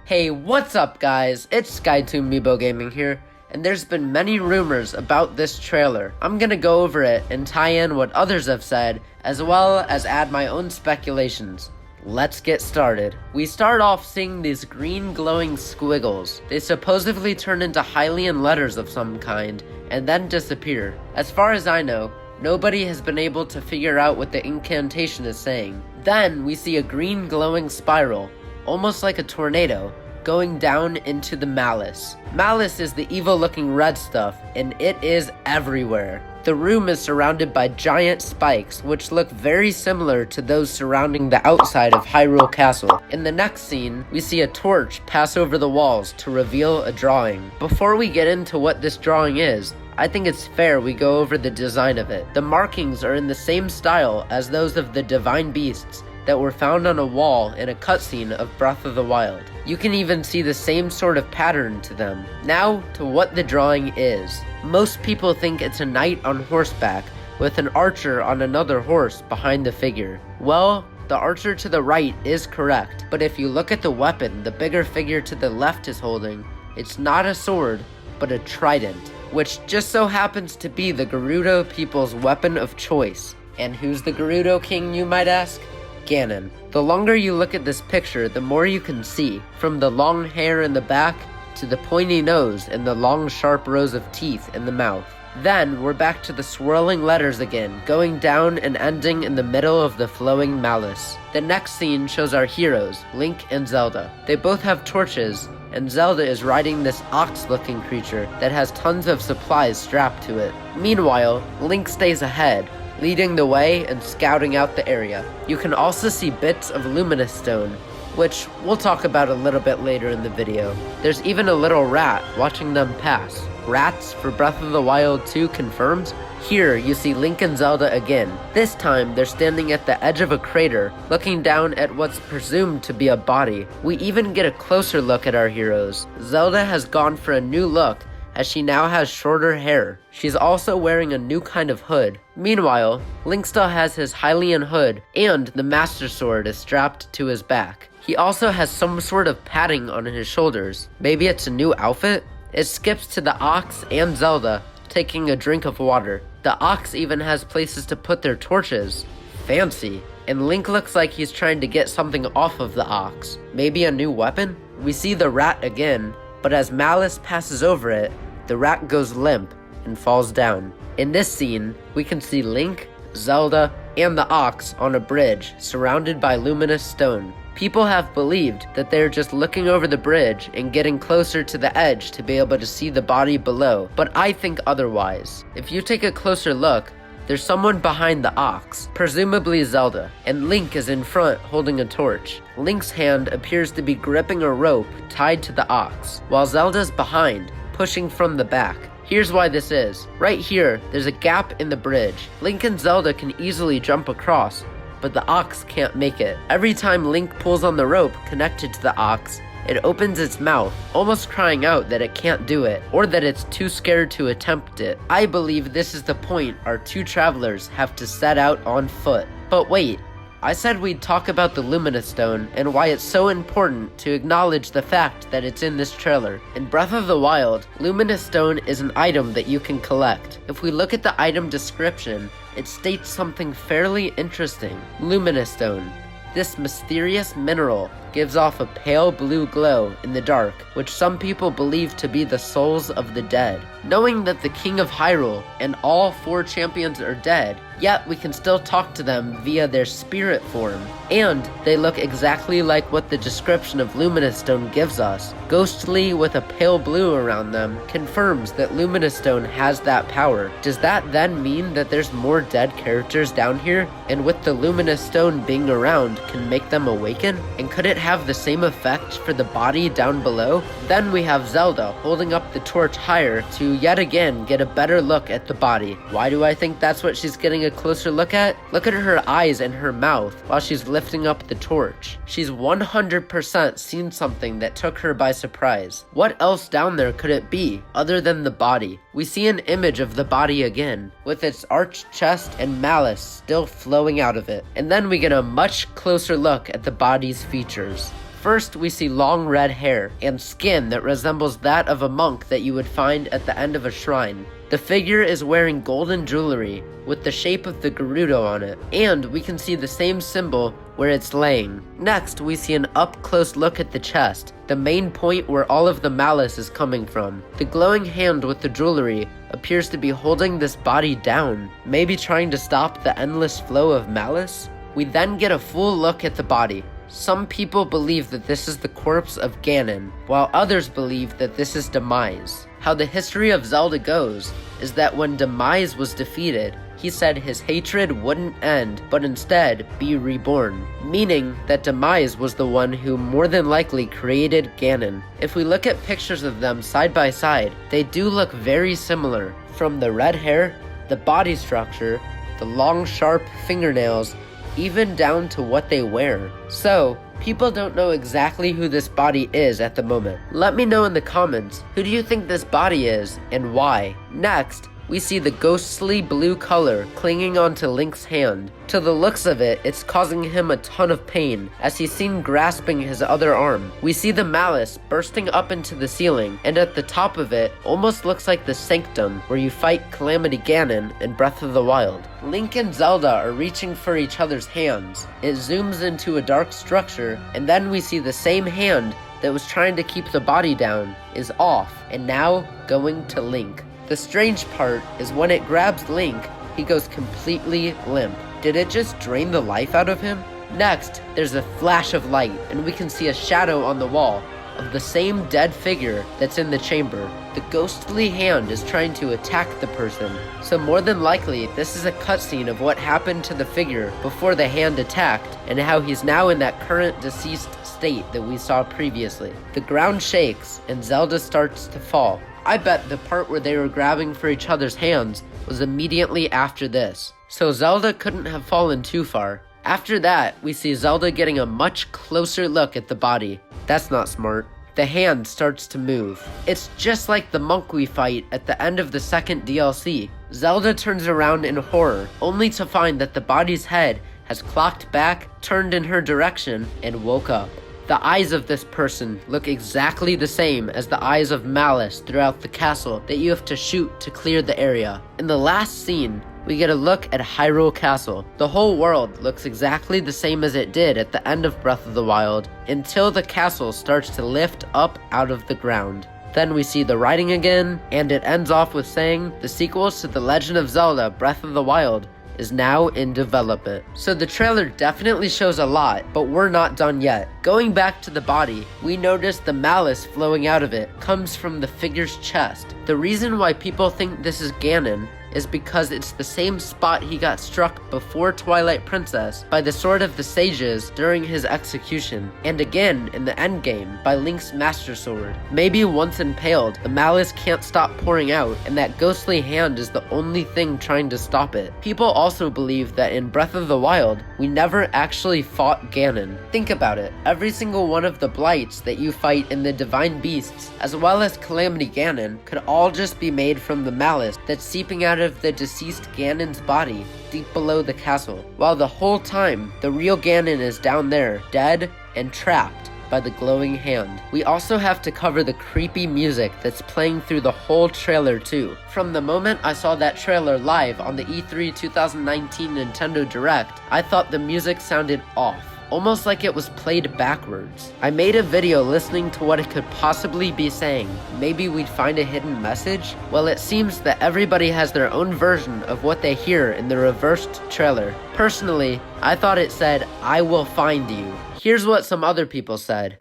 Hey, what's up guys? It's SkyToonMeebo Gaming here, and there's been many rumors about this trailer. I'm gonna go over it and tie in what others have said, as well as add my own speculations. Let's get started. We start off seeing these green glowing squiggles. They supposedly turn into Hylian letters of some kind, and then disappear. As far as I know, nobody has been able to figure out what the incantation is saying. Then we see a green glowing spiral, almost like a tornado, going down into the malice. Malice is the evil looking red stuff, and it is everywhere. The room is surrounded by giant spikes, which look very similar to those surrounding the outside of Hyrule Castle. In the next scene, we see a torch pass over the walls to reveal a drawing. Before we get into what this drawing is, I think it's fair we go over the design of it. The markings are in the same style as those of the divine beasts that were found on a wall in a cutscene of Breath of the Wild. You can even see the same sort of pattern to them. Now to what the drawing is. Most people think it's a knight on horseback with an archer on another horse behind the figure. Well, the archer to the right is correct, but if you look at the weapon the bigger figure to the left is holding, it's not a sword, but a trident, which just so happens to be the Gerudo people's weapon of choice. And who's the Gerudo king, you might ask? Ganon. The longer you look at this picture, the more you can see, from the long hair in the back to the pointy nose and the long sharp rows of teeth in the mouth. Then we're back to the swirling letters again, going down and ending in the middle of the flowing malice. The next scene shows our heroes, Link and Zelda. They both have torches, and Zelda is riding this ox-looking creature that has tons of supplies strapped to it. Meanwhile, Link stays ahead, leading the way and scouting out the area. You can also see bits of luminous stone, which we'll talk about a little bit later in the video. There's even a little rat watching them pass. Rats for Breath of the Wild 2 confirmed. Here you see Link and Zelda again. This time they're standing at the edge of a crater, looking down at what's presumed to be a body. We even get a closer look at our heroes. Zelda has gone for a new look, as she now has shorter hair. She's also wearing a new kind of hood. Meanwhile, Link still has his Hylian hood, and the Master Sword is strapped to his back. He also has some sort of padding on his shoulders. Maybe it's a new outfit? It skips to the ox and Zelda taking a drink of water. The ox even has places to put their torches. Fancy. And Link looks like he's trying to get something off of the ox. Maybe a new weapon? We see the rat again, but as Malice passes over it, the rat goes limp and falls down. In this scene, we can see Link, Zelda, and the ox on a bridge surrounded by luminous stone. People have believed that they're just looking over the bridge and getting closer to the edge to be able to see the body below, but I think otherwise. If you take a closer look, there's someone behind the ox, presumably Zelda, and Link is in front holding a torch. Link's hand appears to be gripping a rope tied to the ox, while Zelda's behind, pushing from the back. Here's why this is. Right here, there's a gap in the bridge. Link and Zelda can easily jump across, but the ox can't make it. Every time Link pulls on the rope connected to the ox, it opens its mouth, almost crying out that it can't do it, or that it's too scared to attempt it. I believe this is the point our two travelers have to set out on foot. But wait, I said we'd talk about the Luminous Stone and why it's so important to acknowledge the fact that it's in this trailer. In Breath of the Wild, Luminous Stone is an item that you can collect. If we look at the item description, it states something fairly interesting. Luminous Stone. This mysterious mineral gives off a pale blue glow in the dark, which some people believe to be the souls of the dead. Knowing that the King of Hyrule and all 4 champions are dead, yet we can still talk to them via their spirit form. And they look exactly like what the description of Luminous Stone gives us. Ghostly with a pale blue around them confirms that Luminous Stone has that power. Does that then mean that there's more dead characters down here, and with the Luminous Stone being around can make them awaken? And could it have the same effect for the body down below? Then we have Zelda holding up the torch higher to yet again get a better look at the body. Why do I think that's what she's getting a closer look at? Look at her eyes and her mouth while she's lifting up the torch. She's 100% seen something that took her by surprise. What else down there could it be other than the body? We see an image of the body again, with its arched chest and malice still flowing out of it. And then we get a much closer look at the body's features. First, we see long red hair and skin that resembles that of a monk that you would find at the end of a shrine. The figure is wearing golden jewelry with the shape of the Gerudo on it, and we can see the same symbol where it's laying. Next, we see an up-close look at the chest, the main point where all of the malice is coming from. The glowing hand with the jewelry appears to be holding this body down, maybe trying to stop the endless flow of malice. We then get a full look at the body. Some people believe that this is the corpse of Ganon, while others believe that this is Demise. How the history of Zelda goes is that when Demise was defeated, he said his hatred wouldn't end, but instead be reborn, meaning that Demise was the one who more than likely created Ganon. If we look at pictures of them side by side, they do look very similar, from the red hair, the body structure, the long sharp fingernails, even down to what they wear. So, people don't know exactly who this body is at the moment. Let me know in the comments, who do you think this body is, and why? Next, we see the ghostly blue color clinging onto Link's hand. To the looks of it, it's causing him a ton of pain, as he's seen grasping his other arm. We see the malice bursting up into the ceiling, and at the top of it, almost looks like the Sanctum, where you fight Calamity Ganon in Breath of the Wild. Link and Zelda are reaching for each other's hands. It zooms into a dark structure, and then we see the same hand that was trying to keep the body down is off, and now going to Link. The strange part is when it grabs Link, he goes completely limp. Did it just drain the life out of him? Next, there's a flash of light, and we can see a shadow on the wall of the same dead figure that's in the chamber. The ghostly hand is trying to attack the person, so more than likely this is a cutscene of what happened to the figure before the hand attacked, and how he's now in that current deceased state that we saw previously. The ground shakes, and Zelda starts to fall. I bet the part where they were grabbing for each other's hands was immediately after this, so Zelda couldn't have fallen too far. After that, we see Zelda getting a much closer look at the body. That's not smart. The hand starts to move. It's just like the monk we fight at the end of the second DLC. Zelda turns around in horror, only to find that the body's head has clocked back, turned in her direction, and woke up. The eyes of this person look exactly the same as the eyes of Malice throughout the castle that you have to shoot to clear the area. In the last scene, we get a look at Hyrule Castle. The whole world looks exactly the same as it did at the end of Breath of the Wild, until the castle starts to lift up out of the ground. Then we see the writing again, and it ends off with saying, the sequels to The Legend of Zelda Breath of the Wild is now in development. So the trailer definitely shows a lot, but we're not done yet. Going back to the body, we notice the malice flowing out of it comes from the figure's chest. The reason why people think this is Ganon is because it's the same spot he got struck before Twilight Princess by the Sword of the Sages during his execution, and again in the endgame by Link's Master Sword. Maybe once impaled, the malice can't stop pouring out, and that ghostly hand is the only thing trying to stop it. People also believe that in Breath of the Wild, we never actually fought Ganon. Think about it, every single one of the blights that you fight in the Divine Beasts, as well as Calamity Ganon, could all just be made from the malice that's seeping out of the deceased Ganon's body deep below the castle, while the whole time the real Ganon is down there, dead and trapped by the glowing hand. We also have to cover the creepy music that's playing through the whole trailer too. From the moment I saw that trailer live on the E3 2019 Nintendo Direct, I thought the music sounded off, almost like it was played backwards. I made a video listening to what it could possibly be saying. Maybe we'd find a hidden message? Well, it seems that everybody has their own version of what they hear in the reversed trailer. Personally, I thought it said, "I will find you." Here's what some other people said.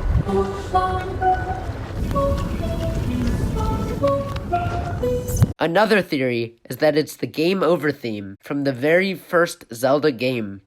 Another theory is that it's the Game Over theme from the very first Zelda game.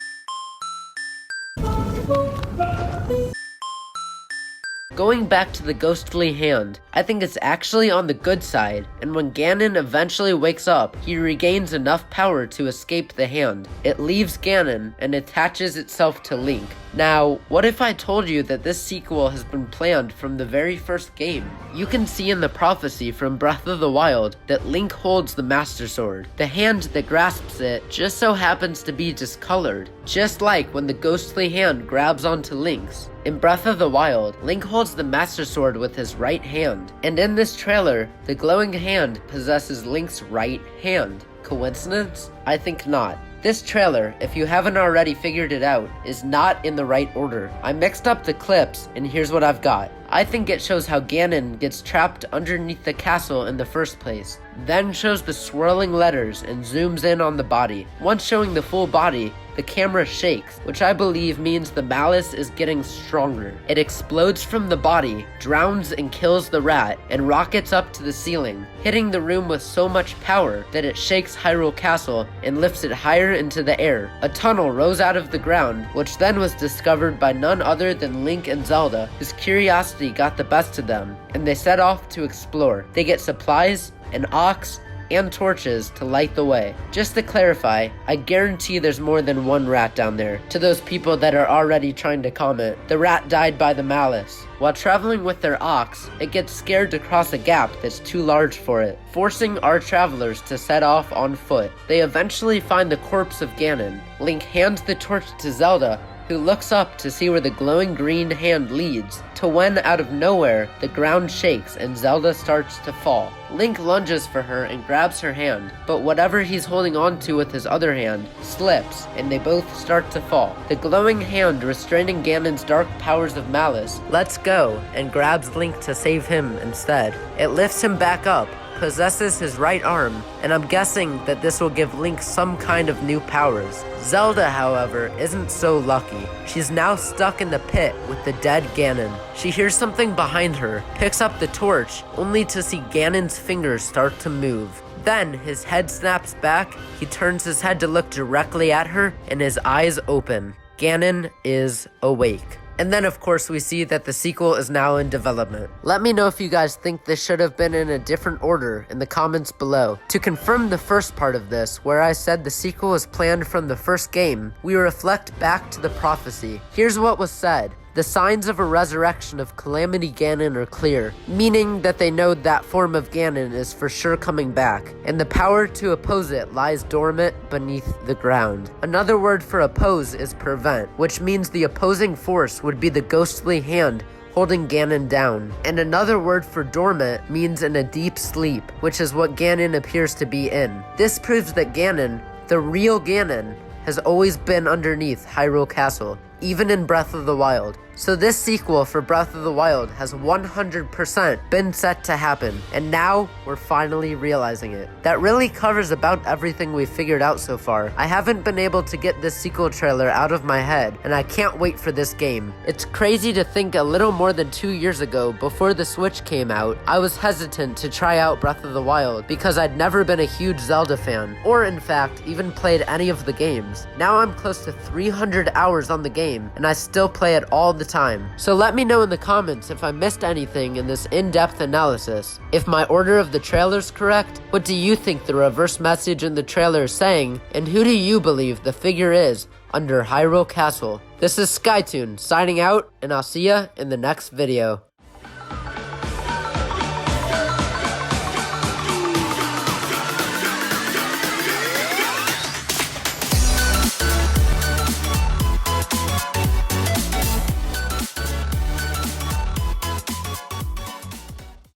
Going back to the ghostly hand, I think it's actually on the good side, and when Ganon eventually wakes up, he regains enough power to escape the hand. It leaves Ganon and attaches itself to Link, Now, what if I told you that this sequel has been planned from the very first game? You can see in the prophecy from Breath of the Wild that Link holds the Master Sword. The hand that grasps it just so happens to be discolored, just like when the ghostly hand grabs onto Link's. In Breath of the Wild, Link holds the Master Sword with his right hand, and in this trailer, the glowing hand possesses Link's right hand. Coincidence? I think not. This trailer, if you haven't already figured it out, is not in the right order. I mixed up the clips, and here's what I've got. I think it shows how Ganon gets trapped underneath the castle in the first place, then shows the swirling letters and zooms in on the body. Once showing the full body, the camera shakes, which I believe means the malice is getting stronger. It explodes from the body, drowns and kills the rat, and rockets up to the ceiling, hitting the room with so much power that it shakes Hyrule Castle and lifts it higher into the air. A tunnel rose out of the ground, which then was discovered by none other than Link and Zelda, whose curiosity got the best of them, and they set off to explore. They get supplies, an ox, and torches to light the way. Just to clarify, I guarantee there's more than one rat down there. To those people that are already trying to comment, the rat died by the malice. While traveling with their ox, it gets scared to cross a gap that's too large for it, forcing our travelers to set off on foot. They eventually find the corpse of Ganon. Link hands the torch to Zelda, who looks up to see where the glowing green hand leads, to when out of nowhere, the ground shakes and Zelda starts to fall. Link lunges for her and grabs her hand, but whatever he's holding on to with his other hand slips, and they both start to fall. The glowing hand, restraining Ganon's dark powers of malice, lets go and grabs Link to save him instead. It lifts him back up, possesses his right arm, and I'm guessing that this will give Link some kind of new powers. Zelda, however, isn't so lucky. She's now stuck in the pit with the dead Ganon. She hears something behind her, picks up the torch, only to see Ganon's fingers start to move. Then, his head snaps back, he turns his head to look directly at her, and his eyes open. Ganon is awake. And then of course we see that the sequel is now in development. Let me know if you guys think this should have been in a different order in the comments below. To confirm the first part of this, where I said the sequel is planned from the first game, we reflect back to the prophecy. Here's what was said. The signs of a resurrection of Calamity Ganon are clear, meaning that they know that form of Ganon is for sure coming back, and the power to oppose it lies dormant beneath the ground. Another word for oppose is prevent, which means the opposing force would be the ghostly hand holding Ganon down. And another word for dormant means in a deep sleep, which is what Ganon appears to be in. This proves that Ganon, the real Ganon, has always been underneath Hyrule Castle, even in Breath of the Wild. So this sequel for Breath of the Wild has 100% been set to happen, and now we're finally realizing it. That really covers about everything we've figured out so far. I haven't been able to get this sequel trailer out of my head, and I can't wait for this game. It's crazy to think a little more than 2 years ago, before the Switch came out, I was hesitant to try out Breath of the Wild because I'd never been a huge Zelda fan, or in fact, even played any of the games. Now I'm close to 300 hours on the game, and I still play it all the time. So let me know in the comments if I missed anything in this in-depth analysis. If my order of the trailer's correct, what do you think the reverse message in the trailer is saying, and who do you believe the figure is under Hyrule Castle? This is SkyToon signing out, and I'll see ya in the next video.